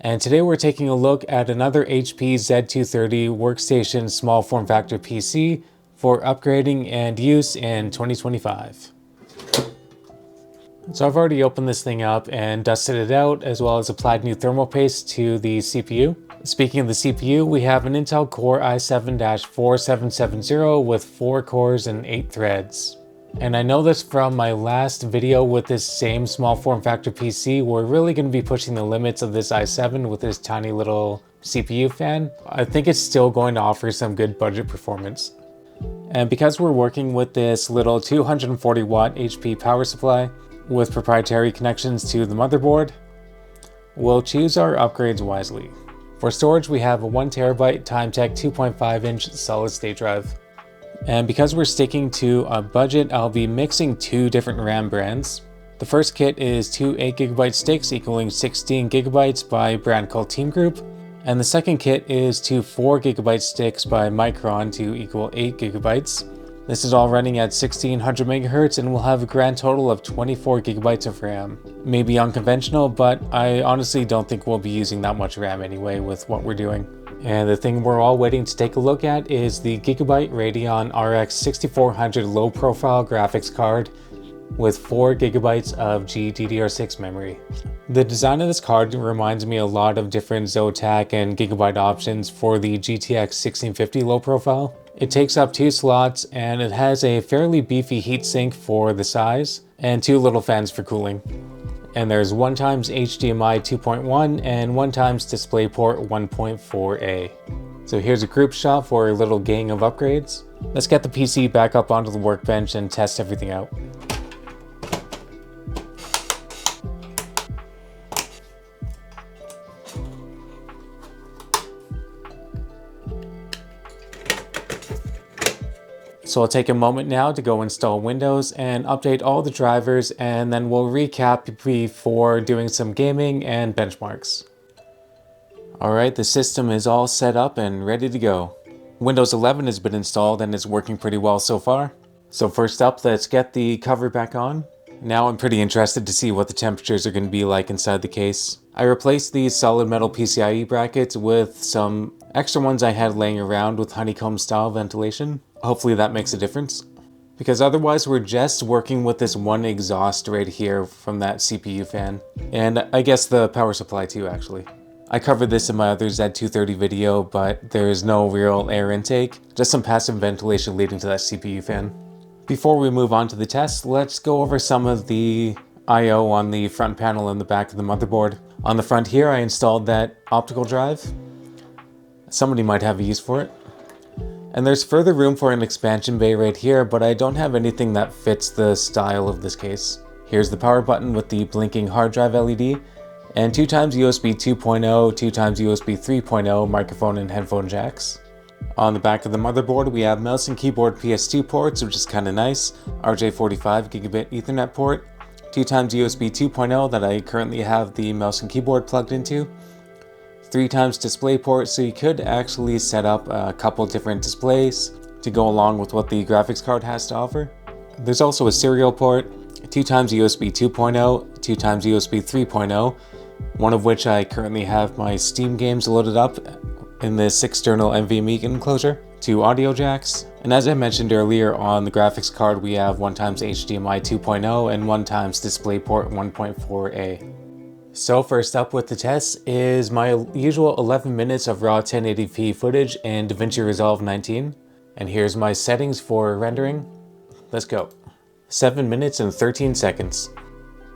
And today we're taking a look at another HP Z230 Workstation small form factor PC for upgrading and use in 2025. So I've already opened this thing up and dusted it out, as well as applied new thermal paste to the CPU. Speaking of the CPU, we have an Intel Core i7-4770 with 4 cores and 8 threads. And I know this from my last video with this same small form factor PC, we're really going to be pushing the limits of this i7 with this tiny little CPU fan. I think it's still going to offer some good budget performance. And because we're working with this little 240 watt HP power supply with proprietary connections to the motherboard, we'll choose our upgrades wisely. For storage, we have a 1TB Timetec 2.5 inch solid state drive. And because we're sticking to a budget, I'll be mixing 2 different RAM brands. The first kit is 2 8GB sticks equaling 16GB by a brand called Team Group. And the second kit is 2 4GB sticks by Micron to equal 8GB. This is all running at 1600 MHz and will have a grand total of 24GB of RAM. Maybe unconventional, but I honestly don't think we'll be using that much RAM anyway with what we're doing. And the thing we're all waiting to take a look at is the Gigabyte Radeon RX 6400 low profile graphics card with 4GB of GDDR6 memory. The design of this card reminds me a lot of different Zotac and Gigabyte options for the GTX 1650 low profile. It takes up 2 slots and it has a fairly beefy heatsink for the size and 2 little fans for cooling. And there's 1x HDMI 2.1 and 1x DisplayPort 1.4a. So here's a group shot for a little gang of upgrades. Let's get the PC back up onto the workbench and test everything out. So I'll take a moment now to go install Windows and update all the drivers, and then we'll recap before doing some gaming and benchmarks. Alright, the system is all set up and ready to go. Windows 11 has been installed and is working pretty well so far. So first up, let's get the cover back on. Now I'm pretty interested to see what the temperatures are going to be like inside the case. I replaced these solid metal PCIe brackets with some extra ones I had laying around with honeycomb style ventilation. Hopefully that makes a difference, because otherwise we're just working with this one exhaust right here from that CPU fan, and I guess the power supply too actually. I covered this in my other Z230 video, but there is no real air intake, just some passive ventilation leading to that CPU fan. Before we move on to the test, let's go over some of the I/O on the front panel and the back of the motherboard. On the front here I installed that optical drive. Somebody might have a use for it. And there's further room for an expansion bay right here, but I don't have anything that fits the style of this case. Here's the power button with the blinking hard drive LED, and 2x USB 2.0, 2x USB 3.0 microphone and headphone jacks. On the back of the motherboard we have mouse and keyboard PS2 ports, which is kinda nice, RJ45 gigabit Ethernet port, 2x USB 2.0 that I currently have the mouse and keyboard plugged into, 3x DisplayPort, so you could actually set up a couple different displays to go along with what the graphics card has to offer. There's also a serial port, 2x USB 2.0, 2x USB 3.0, one of which I currently have my Steam games loaded up in this external NVMe enclosure, 2 audio jacks, and as I mentioned earlier, on the graphics card we have 1x HDMI 2.0 and 1x DisplayPort 1.4a. So first up with the test is my usual 11 minutes of raw 1080p footage in DaVinci Resolve 19. And here's my settings for rendering. Let's go. 7 minutes and 13 seconds.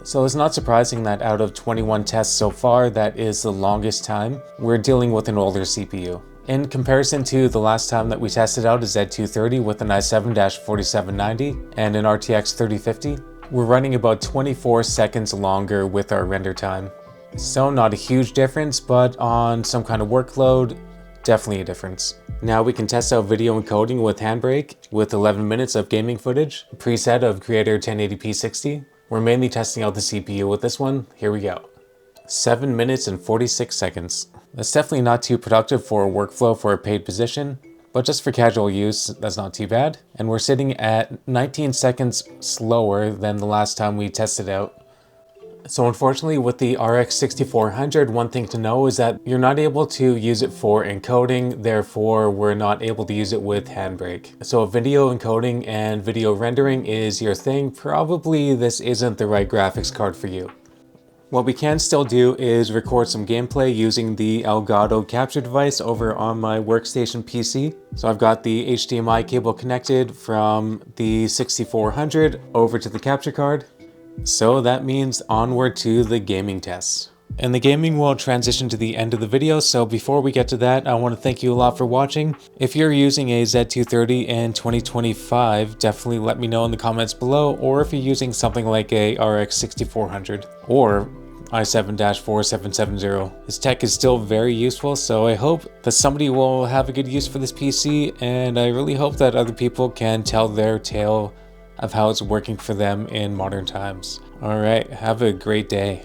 So it's not surprising that out of 21 tests so far, that is the longest time. We're dealing with an older CPU. In comparison to the last time that we tested out a Z230 with an i7-4770 and an RTX 3050, we're running about 24 seconds longer with our render time. So not a huge difference, but on some kind of workload, definitely a difference. Now we can test out video encoding with Handbrake with 11 minutes of gaming footage, preset of Creator 1080p 60. We're mainly testing out the CPU with this one. Here we go. 7 minutes and 46 seconds. That's definitely not too productive for a workflow for a paid position, but just for casual use, that's not too bad. And we're sitting at 19 seconds slower than the last time we tested out So unfortunately with the RX 6400, one thing to know is that you're not able to use it for encoding, therefore we're not able to use it with Handbrake. So if video encoding and video rendering is your thing, probably this isn't the right graphics card for you. What we can still do is record some gameplay using the Elgato capture device over on my Workstation PC. So I've got the HDMI cable connected from the 6400 over to the capture card. So that means onward to the gaming tests. And the gaming will transition to the end of the video, so before we get to that, I want to thank you a lot for watching. If you're using a Z230 in 2025, definitely let me know in the comments below, or if you're using something like a RX 6400 or i7-4770. This tech is still very useful, so I hope that somebody will have a good use for this PC, and I really hope that other people can tell their tale of how it's working for them in modern times. Alright, have a great day.